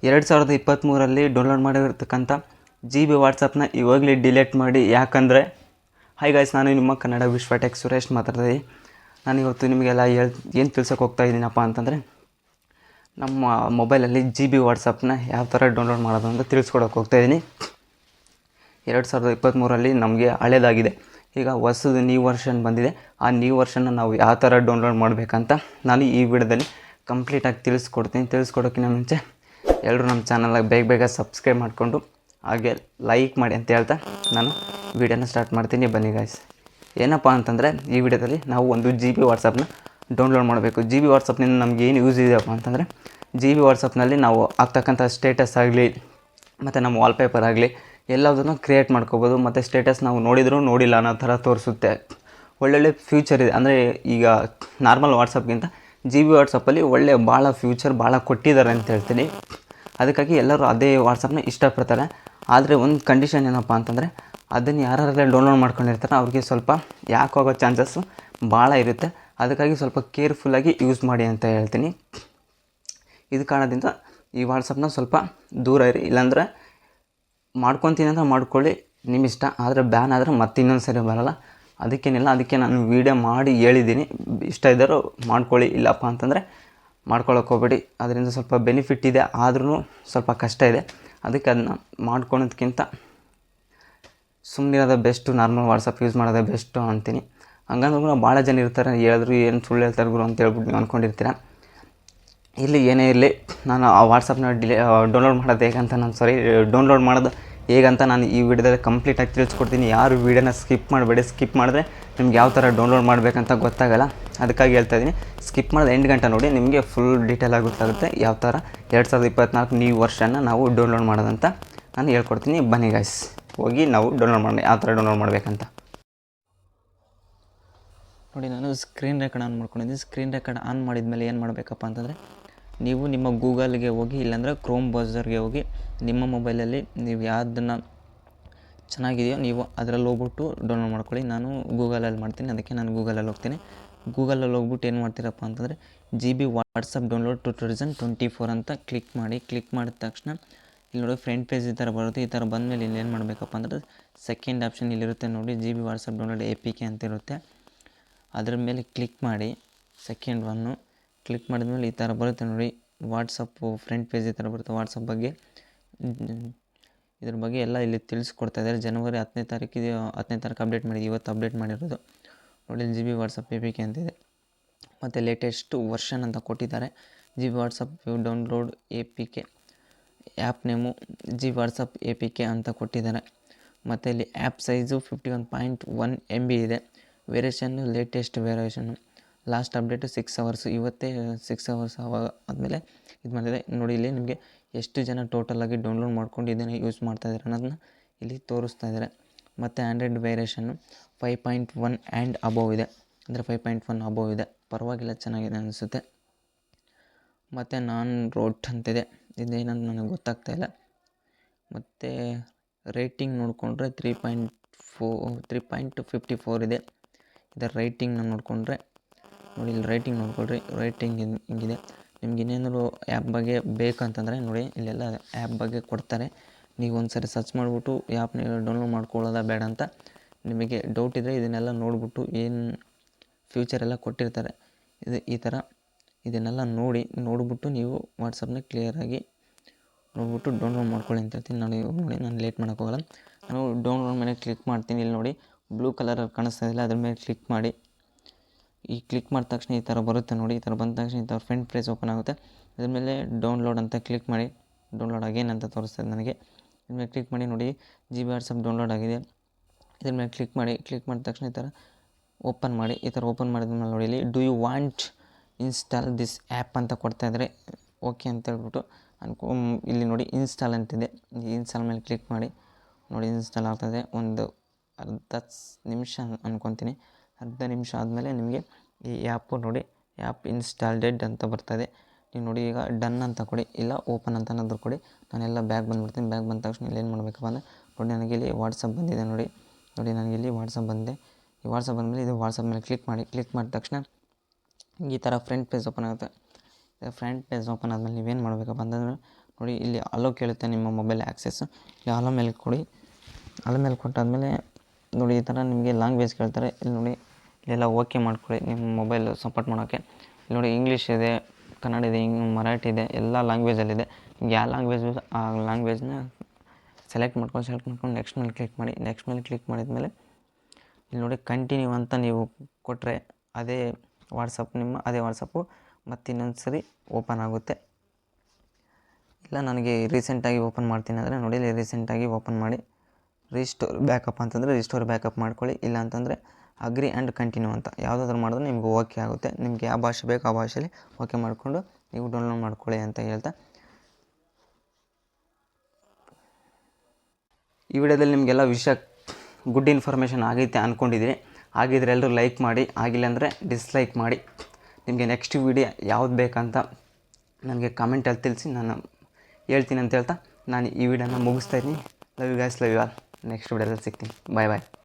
2023ರಲ್ಲಿ download ಮಾಡಿರ್ತಕ್ಕಂಥ G B ವಾಟ್ಸಪ್ನ ಇವಾಗಲೇ delete ಮಾಡಿ. ಯಾಕಂದರೆ ಹಾಯ್ ಗಾಯ್ಸ್, ನಾನು ನಿಮ್ಮ ಕನ್ನಡ ವಿಶ್ವಟೆಕ್ ಸುರೇಶ್ ಮಾತಾಡ್ತಿದ್ದೀನಿ. ನಾನಿವತ್ತು ನಿಮಗೆಲ್ಲ ಏನು ತಿಳ್ಸೋಕೆ ಹೋಗ್ತಾ ಇದ್ದೀನಪ್ಪ ಅಂತಂದರೆ, ನಮ್ಮ ಮೊಬೈಲಲ್ಲಿ ಜಿ ಬಿ ವಾಟ್ಸಪ್ನ ಯಾವ ಥರ ಡೌನ್ಲೋಡ್ ಮಾಡೋದು ಅಂತ ತಿಳಿಸ್ಕೊಡೋಕೆ ಹೋಗ್ತಾಯಿದ್ದೀನಿ. 2023ರಲ್ಲಿ ನಮಗೆ ಹಳೇದಾಗಿದೆ, ಈಗ ಹೊಸದು ನ್ಯೂ ವರ್ಷನ್ ಬಂದಿದೆ. ಆ ನ್ಯೂ ವರ್ಷನ್ನ ನಾವು ಯಾವ ಥರ ಡೌನ್ಲೋಡ್ ಮಾಡಬೇಕಂತ ನಾನು ಈ ವಿಡಿಯೋದಲ್ಲಿ ಕಂಪ್ಲೀಟಾಗಿ ತಿಳಿಸ್ಕೊಡ್ತೀನಿ. ತಿಳಿಸ್ಕೊಡೋಕ್ಕಿಂತ ಮುಂಚೆ ಎಲ್ಲರೂ ನಮ್ಮ ಚಾನಲ್ಗೆ ಬೇಗ ಸಬ್ಸ್ಕ್ರೈಬ್ ಮಾಡಿಕೊಂಡು ಹಾಗೆ ಲೈಕ್ ಮಾಡಿ ಅಂತ ಹೇಳ್ತಾ ನಾನು ವಿಡಿಯೋನ ಸ್ಟಾರ್ಟ್ ಮಾಡ್ತೀನಿ. ಬನ್ನಿ ಗಾಯ್ಸ್. ಏನಪ್ಪ ಅಂತಂದರೆ, ಈ ವಿಡಿಯೋದಲ್ಲಿ ನಾವು ಒಂದು ಜಿ ಬಿ ವಾಟ್ಸಪ್ನ ಡೌನ್ಲೋಡ್ ಮಾಡಬೇಕು. ಜಿ ಬಿ ವಾಟ್ಸಪ್ನಿಂದ ನಮ್ಗೆ ಏನು ಯೂಸ್ ಇದೆಯಪ್ಪ ಅಂತಂದರೆ, ಜಿ ಬಿ ವಾಟ್ಸಪ್ನಲ್ಲಿ ನಾವು ಆಗ್ತಕ್ಕಂಥ ಸ್ಟೇಟಸ್ ಆಗಲಿ ಮತ್ತು ನಮ್ಮ ವಾಲ್ಪೇಪರ್ ಆಗಲಿ ಎಲ್ಲದನ್ನು ಕ್ರಿಯೇಟ್ ಮಾಡ್ಕೋಬೋದು. ಮತ್ತು ಸ್ಟೇಟಸ್ ನಾವು ನೋಡಿದರೂ ನೋಡಿಲ್ಲ ಅನ್ನೋ ಥರ ತೋರಿಸುತ್ತೆ. ಒಳ್ಳೊಳ್ಳೆ ಫ್ಯೂಚರ್ ಇದೆ. ಅಂದರೆ ಈಗ ನಾರ್ಮಲ್ ವಾಟ್ಸಪ್ಗಿಂತ ಜಿ ಬಿ ವಾಟ್ಸಪ್ಪಲ್ಲಿ ಭಾಳ ಫ್ಯೂಚರ್ ಭಾಳ ಕೊಟ್ಟಿದ್ದಾರೆ ಅಂತ ಹೇಳ್ತೀನಿ. ಅದಕ್ಕಾಗಿ ಎಲ್ಲರೂ ಅದೇ ವಾಟ್ಸಪ್ನ ಇಷ್ಟಪಡ್ತಾರೆ. ಆದರೆ ಒಂದು ಕಂಡೀಷನ್ ಏನಪ್ಪ ಅಂತಂದರೆ, ಅದನ್ನು ಯಾರೆಲ್ಲ ಡೌನ್ಲೋಡ್ ಮಾಡ್ಕೊಂಡಿರ್ತಾರೆ ಅವ್ರಿಗೆ ಸ್ವಲ್ಪ ಯಾಕಾಗೋ ಚಾನ್ಸಸ್ಸು ಭಾಳ ಇರುತ್ತೆ. ಅದಕ್ಕಾಗಿ ಸ್ವಲ್ಪ ಕೇರ್ಫುಲ್ಲಾಗಿ ಯೂಸ್ ಮಾಡಿ ಅಂತ ಹೇಳ್ತೀನಿ. ಇದು ಕಾರಣದಿಂದ ಈ ವಾಟ್ಸಪ್ನ ಸ್ವಲ್ಪ ದೂರ ಇರಿ. ಇಲ್ಲಾಂದರೆ ಮಾಡ್ಕೊತೀನಿ ಅಂತ ಮಾಡ್ಕೊಳ್ಳಿ, ನಿಮ್ಮ ಇಷ್ಟ. ಆದರೆ ಬ್ಯಾನ್ ಆದರೆ ಮತ್ತೆ ಇನ್ನೊಂದು ಸರಿ ಬರೋಲ್ಲ. ಅದಕ್ಕೇನಿಲ್ಲ, ಅದಕ್ಕೆ ನಾನು ವೀಡಿಯೋ ಮಾಡಿ ಹೇಳಿದ್ದೀನಿ. ಇಷ್ಟ ಇದ್ದರೂ ಮಾಡ್ಕೊಳ್ಳಿ, ಇಲ್ಲಪ್ಪ ಅಂತಂದರೆ ಮಾಡ್ಕೊಳ್ಳೋಕೆ ಹೋಗ್ಬೇಡಿ. ಅದರಿಂದ ಸ್ವಲ್ಪ ಬೆನಿಫಿಟ್ ಇದೆ, ಆದ್ರೂ ಸ್ವಲ್ಪ ಕಷ್ಟ ಇದೆ. ಅದಕ್ಕೆ ಅದನ್ನ ಮಾಡ್ಕೊಳೋದಕ್ಕಿಂತ ಸುಮ್ಮನಿರೋದೇ ಬೆಸ್ಟು, ನಾರ್ಮಲ್ ವಾಟ್ಸಪ್ ಯೂಸ್ ಮಾಡೋದೇ ಬೆಸ್ಟು ಅಂತೀನಿ. ಹಂಗಂದ್ರೂ ಭಾಳ ಜನ ಇರ್ತಾರೆ, ಹೇಳಿದ್ರು ಏನು ಸುಳ್ಳು ಹೇಳ್ತಾರೆ ಗುರು ಅಂತ ಹೇಳ್ಬಿಟ್ಟು ನೀವು ಅಂದ್ಕೊಂಡಿರ್ತೀರ. ಇಲ್ಲಿ ಏನೇ ಇರಲಿ, ನಾನು ಆ ವಾಟ್ಸಪ್ನ ಡೌನ್ಲೋಡ್ ಮಾಡೋದು ಹೇಗಂತ ಡೌನ್ಲೋಡ್ ಮಾಡೋದು ಹೇಗಂತ ನಾನು ಈ ವಿಡಿಯೋದಲ್ಲಿ ಕಂಪ್ಲೀಟಾಗಿ ತಿಳಿಸ್ಕೊಡ್ತೀನಿ. ಯಾರು ವೀಡಿಯೋನ ಸ್ಕಿಪ್ ಮಾಡಬೇಡಿ. ಸ್ಕಿಪ್ ಮಾಡಿದ್ರೆ ನಿಮ್ಗೆ ಯಾವ ಥರ ಡೌನ್ಲೋಡ್ ಮಾಡಬೇಕಂತ ಗೊತ್ತಾಗಲ್ಲ. ಅದಕ್ಕಾಗಿ ಹೇಳ್ತಾಯಿದ್ದೀನಿ, ಸ್ಕಿಪ್ ಮಾಡಿದ 8 ಗಂಟೆ ನೋಡಿ, ನಿಮಗೆ ಫುಲ್ ಡೀಟೇಲಾಗಿ ಗೊತ್ತಾಗುತ್ತೆ ಯಾವ ಥರ 2024 ನ್ಯೂ ವರ್ಷನ್ನ ನಾವು ಡೌನ್ಲೋಡ್ ಮಾಡೋದಂತ ನಾನು ಹೇಳ್ಕೊಡ್ತೀನಿ. ಬನ್ನಿ ಗಾಯ್ಸ್, ಹೋಗಿ ನಾವು ಡೌನ್ಲೋಡ್ ಮಾಡೋಣ, ಯಾವ ಥರ ಡೌನ್ಲೋಡ್ ಮಾಡಬೇಕಂತ ನೋಡಿ. ನಾನು ಸ್ಕ್ರೀನ್ ರೆಕಾರ್ಡ್ ಆನ್ ಮಾಡ್ಕೊಂಡಿದ್ದೀನಿ. ಸ್ಕ್ರೀನ್ ರೆಕಾರ್ಡ್ ಆನ್ ಮಾಡಿದ್ಮೇಲೆ ಏನು ಮಾಡಬೇಕಪ್ಪ ಅಂತಂದರೆ, ನೀವು ನಿಮ್ಮ ಗೂಗಲ್ಗೆ ಹೋಗಿ, ಇಲ್ಲಾಂದರೆ ಕ್ರೋಮ್ ಬ್ರೌಸರ್ಗೆ ಹೋಗಿ, ನಿಮ್ಮ ಮೊಬೈಲಲ್ಲಿ ನೀವು ಯಾವುದನ್ನು ಚೆನ್ನಾಗಿದೆಯೋ ನೀವು ಅದರಲ್ಲಿ ಹೋಗ್ಬಿಟ್ಟು ಡೌನ್ಲೋಡ್ ಮಾಡ್ಕೊಳ್ಳಿ. ನಾನು ಗೂಗಲಲ್ಲಿ ಮಾಡ್ತೀನಿ, ಅದಕ್ಕೆ ನಾನು ಗೂಗಲಲ್ಲಿ ಹೋಗ್ತೀನಿ. ಗೂಗಲಲ್ಲಿ ಹೋಗ್ಬಿಟ್ಟು ಏನು ಮಾಡ್ತೀರಪ್ಪ ಅಂತಂದರೆ, ಜಿ ಬಿ ವಾಟ್ಸಪ್ ಡೌನ್ಲೋಡ್ 2024 ಅಂತ ಕ್ಲಿಕ್ ಮಾಡಿ. ಕ್ಲಿಕ್ ಮಾಡಿದ ತಕ್ಷಣ ಇಲ್ಲಿ ನೋಡಿ ಫ್ರಂಟ್ ಪೇಜ್ ಈ ಥರ ಬರುತ್ತೆ. ಈ ಥರ ಬಂದಮೇಲೆ ಇಲ್ಲಿ ಏನು ಮಾಡಬೇಕಪ್ಪ ಅಂದರೆ, ಸೆಕೆಂಡ್ ಆಪ್ಷನ್ ಇಲ್ಲಿರುತ್ತೆ ನೋಡಿ, G B WhatsApp download APK ಅಂತ ಇರುತ್ತೆ. ಅದರ ಮೇಲೆ ಕ್ಲಿಕ್ ಮಾಡಿ. ಸೆಕೆಂಡ್ ಒನ್ನು ಕ್ಲಿಕ್ ಮಾಡಿದ್ಮೇಲೆ ಈ ಥರ ಬರುತ್ತೆ ನೋಡಿ, ವಾಟ್ಸಪ್ಪು ಫ್ರಂಟ್ ಪೇಜ್ ಈ ಥರ ಬರುತ್ತೆ. ವಾಟ್ಸಪ್ ಬಗ್ಗೆ ಇದ್ರ ಬಗ್ಗೆ ಎಲ್ಲ ಇಲ್ಲಿ ತಿಳಿಸ್ಕೊಡ್ತಾ ಇದ್ದಾರೆ. ಜನವರಿ 10ನೇ ತಾರೀಕು ಅಪ್ಡೇಟ್ ಮಾಡಿ, ಇವತ್ತು ಅಪ್ಡೇಟ್ ಮಾಡಿರೋದು ನೋಡಿ. ಜಿ ಬಿ ವಾಟ್ಸಪ್ APK ಅಂತಿದೆ, ಮತ್ತು ಲೇಟೆಸ್ಟು ವರ್ಷನ್ ಅಂತ ಕೊಟ್ಟಿದ್ದಾರೆ. G B WhatsApp download APK, app name G WhatsApp APK ಅಂತ ಕೊಟ್ಟಿದ್ದಾರೆ. ಮತ್ತು ಇಲ್ಲಿ ಆ್ಯಪ್ ಸೈಜು 51.1 MB ಇದೆ. Variation latest variation. Last update 6 hours, ಇವತ್ತೇ 6 ಅವರ್ಸ್ ಆದಮೇಲೆ ಇದು ಮಾಡಿದೆ ನೋಡಿ. ಇಲ್ಲಿ ನಿಮಗೆ ಎಷ್ಟು ಜನ ಟೋಟಲಾಗಿ ಡೌನ್ಲೋಡ್ ಮಾಡ್ಕೊಂಡು ಇದನ್ನು ಯೂಸ್ ಮಾಡ್ತಾಯಿದ್ದಾರೆ ಅನ್ನೋದನ್ನ ಇಲ್ಲಿ ತೋರಿಸ್ತಾ ಇದ್ದಾರೆ. ಮತ್ತು ಆ್ಯಂಡ್ರಾಯ್ಡ್ ವೇರಿಯೇಷನ್ನು 5.1 ಆ್ಯಂಡ್ ಅಬೋವ್ ಇದೆ, ಅಂದರೆ 5.1 ಅಬೋವ್ ಇದೆ. ಪರವಾಗಿಲ್ಲ, ಚೆನ್ನಾಗಿದೆ ಅನಿಸುತ್ತೆ. ಮತ್ತು ನಾನ್ ರೋಟ್ ಅಂತಿದೆ, ಇದೇನಂತ ನನಗೆ ಗೊತ್ತಾಗ್ತಾ ಇಲ್ಲ. ಮತ್ತು ರೇಟಿಂಗ್ ನೋಡಿಕೊಂಡ್ರೆ 3.54 ಇದೆ. ಇದರ ರೈಟಿಂಗ್ನ ನೋಡಿಕೊಂಡ್ರೆ ನೋಡಿ, ಇಲ್ಲಿ ರೈಟಿಂಗ್ ನೋಡ್ಕೊಳ್ರಿ. ರೈಟಿಂಗ್ ಹಿಂಗಿದೆ. ನಿಮ್ಗೆ ಇನ್ನೇನಾದ್ರು ಆ್ಯಪ್ ಬಗ್ಗೆ ಬೇಕಂತಂದರೆ ನೋಡಿ, ಇಲ್ಲೆಲ್ಲ ಆ್ಯಪ್ ಬಗ್ಗೆ ಕೊಡ್ತಾರೆ. ನೀವು ಒಂದು ಸರಿ ಸರ್ಚ್ ಮಾಡಿಬಿಟ್ಟು ಆ್ಯಪ್ನ ಡೌನ್ಲೋಡ್ ಮಾಡ್ಕೊಳ್ಳೋದ ಬೇಡ ಅಂತ ನಿಮಗೆ ಡೌಟ್ ಇದ್ದರೆ ಇದನ್ನೆಲ್ಲ ನೋಡಿಬಿಟ್ಟು ಏನು ಫ್ಯೂಚರ್ ಎಲ್ಲ ಕೊಟ್ಟಿರ್ತಾರೆ, ಈ ಥರ ಇದನ್ನೆಲ್ಲ ನೋಡಿಬಿಟ್ಟು ನೀವು ವಾಟ್ಸಪ್ನ ಕ್ಲಿಯರಾಗಿ ನೋಡಿಬಿಟ್ಟು ಡೌನ್ಲೋಡ್ ಮಾಡ್ಕೊಳ್ಳಿ ಅಂತ ಹೇಳ್ತೀನಿ. ನಾನು ಲೇಟ್ ಮಾಡೋಕ್ಕೋಗಲ್ಲ. ನಾನು ಡೌನ್ಲೋಡ್ ಮೇಲೆ ಕ್ಲಿಕ್ ಮಾಡ್ತೀನಿ. ಇಲ್ಲಿ ನೋಡಿ ಬ್ಲೂ ಕಲರಲ್ಲಿ ಕಾಣಿಸ್ತಾ ಇಲ್ಲ, ಅದ್ರ ಮೇಲೆ ಕ್ಲಿಕ್ ಮಾಡಿ. ಈ ಕ್ಲಿಕ್ ಮಾಡಿದ ತಕ್ಷಣ ಈ ಥರ ಬರುತ್ತೆ ನೋಡಿ. ಈ ಥರ ಬಂದ ತಕ್ಷಣ ಈ ಥರ ಫ್ರಂಟ್ ಪೇಜ್ ಓಪನ್ ಆಗುತ್ತೆ. ಅದ್ರ ಮೇಲೆ ಡೌನ್ಲೋಡ್ ಅಂತ ಕ್ಲಿಕ್ ಮಾಡಿ. ಡೌನ್ಲೋಡ್ ಅಗೇನ್ ಅಂತ ತೋರಿಸ್ತದೆ ನನಗೆ. ಇದ್ರ ಮೇಲೆ ಕ್ಲಿಕ್ ಮಾಡಿ ನೋಡಿ, ಜಿ ಬಿ ವಾಟ್ಸಪ್ ಡೌನ್ಲೋಡ್ ಆಗಿದೆ. ಇದ್ರ ಮೇಲೆ ಕ್ಲಿಕ್ ಮಾಡಿ. ಕ್ಲಿಕ್ ಮಾಡಿದ ತಕ್ಷಣ ಈ ಥರ ಓಪನ್ ಮಾಡಿ. ಈ ಥರ ಓಪನ್ ಮಾಡಿದ್ಮೇಲೆ ನೋಡಿ, ಇಲ್ಲಿ do you want install this app ಅಂತ ಕೊಡ್ತಾಯಿದ್ದಾರೆ. ಓಕೆ ಅಂತ ಹೇಳ್ಬಿಟ್ಟು ಇಲ್ಲಿ ನೋಡಿ ಇನ್ಸ್ಟಾಲ್ ಅಂತಿದೆ. ಈ ಇನ್ಸ್ಟಾಲ್ ಮೇಲೆ ಕ್ಲಿಕ್ ಮಾಡಿ ನೋಡಿ, ಇನ್ಸ್ಟಾಲ್ ಆಗ್ತದೆ. ಒಂದು ಅರ್ಧ ನಿಮಿಷ ಅಂದ್ಕೊತೀನಿ. ಅರ್ಧ ನಿಮಿಷ ಆದಮೇಲೆ ನಿಮಗೆ ಈ ಆ್ಯಪು ನೋಡಿ, ಆ್ಯಪ್ ಇನ್ಸ್ಟಾಲ್ಡೆಡ್ ಅಂತ ಬರ್ತದೆ. ನೀವು ನೋಡಿ, ಈಗ ಡನ್ ಅಂತ ಕೊಡಿ, ಇಲ್ಲ ಓಪನ್ ಅಂತನಾದರೂ ಕೊಡಿ. ನಾನೆಲ್ಲ ಬ್ಯಾಗ್ ಬಂದುಬಿಡ್ತೀನಿ. ಬ್ಯಾಗ್ ಬಂದ ತಕ್ಷಣ ಇಲ್ಲಿ ಏನು ಮಾಡಬೇಕಪ್ಪ ಅಂದರೆ ನೋಡಿ, ನನಗೆ ಇಲ್ಲಿ ವಾಟ್ಸಪ್ ಬಂದಿದೆ ನೋಡಿ. ನನಗೆ ಇಲ್ಲಿ ವಾಟ್ಸಪ್ ಬಂದಿದೆ. ಈ ವಾಟ್ಸಪ್ ಬಂದಮೇಲೆ ಇದು ವಾಟ್ಸಪ್ ಮೇಲೆ ಕ್ಲಿಕ್ ಮಾಡಿ. ಕ್ಲಿಕ್ ಮಾಡಿದ ತಕ್ಷಣ ಈ ಥರ ಫ್ರಂಟ್ ಪೇಜ್ ಓಪನ್ ಆಗುತ್ತೆ. ಫ್ರಂಟ್ ಪೇಜ್ ಓಪನ್ ಆದಮೇಲೆ ನೀವೇನು ಮಾಡಬೇಕಪ್ಪ ಅಂತಂದರೆ ನೋಡಿ ಇಲ್ಲಿ ಅಲೋ ಕೇಳುತ್ತೆ ನಿಮ್ಮ ಮೊಬೈಲ್ ಆ್ಯಕ್ಸೆಸ್. ಇಲ್ಲಿ ಅಲೋ ಮೇಲೆ ಕೊಡಿ. ಅಲೋ ಮೇಲೆ ಕೊಟ್ಟಾದಮೇಲೆ ನೋಡಿ ಈ ಥರ ನಿಮಗೆ ಲ್ಯಾಂಗ್ವೇಜ್ ಕೇಳ್ತಾರೆ. ಇಲ್ಲಿ ನೋಡಿ ಇಲ್ಲೆಲ್ಲ ಓಕೆ ಮಾಡ್ಕೊಳ್ಳಿ ನಿಮ್ಮ ಮೊಬೈಲ್ ಸಪೋರ್ಟ್ ಮಾಡೋಕ್ಕೆ. ಇಲ್ಲಿ ನೋಡಿ ಇಂಗ್ಲೀಷ್ ಇದೆ, ಕನ್ನಡ ಇದೆ, ಮರಾಠಿ ಇದೆ, ಎಲ್ಲ ಲ್ಯಾಂಗ್ವೇಜಲ್ಲಿದೆ. ನಿಮ್ಗೆ ಯಾವ ಲ್ಯಾಂಗ್ವೇಜ್ ಆ ಲ್ಯಾಂಗ್ವೇಜ್ನ ಸೆಲೆಕ್ಟ್ ಮಾಡ್ಕೊಂಡು ನೆಕ್ಸ್ಟ್ ಮೇಲೆ ಕ್ಲಿಕ್ ಮಾಡಿ. ನೆಕ್ಸ್ಟ್ ಮೇಲೆ ಕ್ಲಿಕ್ ಮಾಡಿದ್ಮೇಲೆ ಇಲ್ಲಿ ನೋಡಿ ಕಂಟಿನ್ಯೂ ಅಂತ ನೀವು ಕೊಟ್ಟರೆ ಅದೇ ವಾಟ್ಸಪ್ಪು ಮತ್ತು ಇನ್ನೊಂದು ಸರಿ ಓಪನ್ ಆಗುತ್ತೆ. ಇಲ್ಲ ನನಗೆ ರೀಸೆಂಟಾಗಿ ಓಪನ್ ಮಾಡ್ತೀನಿ ಅಂದರೆ ನೋಡಿ ಇಲ್ಲಿ ರೀಸೆಂಟಾಗಿ ಓಪನ್ ಮಾಡಿ ರೀಸ್ಟೋರ್ ಬ್ಯಾಕಪ್ ಅಂತಂದರೆ ರೀಸ್ಟೋರ್ ಬ್ಯಾಕಪ್ ಮಾಡ್ಕೊಳ್ಳಿ. ಇಲ್ಲ ಅಂತಂದರೆ ಅಗ್ರಿ ಆ್ಯಂಡ್ ಕಂಟಿನ್ಯೂ ಅಂತ ಯಾವುದಾದ್ರೂ ಮಾಡಿದ್ರೆ ನಿಮ್ಗೆ ಓಕೆ ಆಗುತ್ತೆ. ನಿಮಗೆ ಯಾವ ಭಾಷೆ ಬೇಕೋ ಆ ಭಾಷೆಯಲ್ಲಿ ಓಕೆ ಮಾಡಿಕೊಂಡು ನೀವು ಡೌನ್ಲೋಡ್ ಮಾಡ್ಕೊಳ್ಳಿ ಅಂತ ಹೇಳ್ತಾ, ಈ ವಿಡಿಯೋದಲ್ಲಿ ನಿಮಗೆಲ್ಲ ವಿಷಯ ಗುಡ್ ಇನ್ಫಾರ್ಮೇಷನ್ ಆಗೈತೆ ಅಂದ್ಕೊಂಡಿದ್ದೀನಿ. ಆಗಿದ್ರೆ ಎಲ್ಲರೂ ಲೈಕ್ ಮಾಡಿ, ಆಗಿಲ್ಲ ಅಂದರೆ ಡಿಸ್ಲೈಕ್ ಮಾಡಿ. ನಿಮಗೆ ನೆಕ್ಸ್ಟ್ ವಿಡಿಯೋ ಯಾವ್ದು ಬೇಕಂತ ನನಗೆ ಕಾಮೆಂಟಲ್ಲಿ ತಿಳಿಸಿ, ನಾನು ಹೇಳ್ತೀನಿ ಅಂತ ಹೇಳ್ತಾ ನಾನು ಈ ವಿಡಿಯೋನ ಮುಗಿಸ್ತಾಯಿದ್ದೀನಿ. Love you guys, love you all. Next ವಿಡಿಯೋದಲ್ಲಿ ಸಿಗ್ತೀನಿ. ಬಾಯ್ ಬಾಯ್.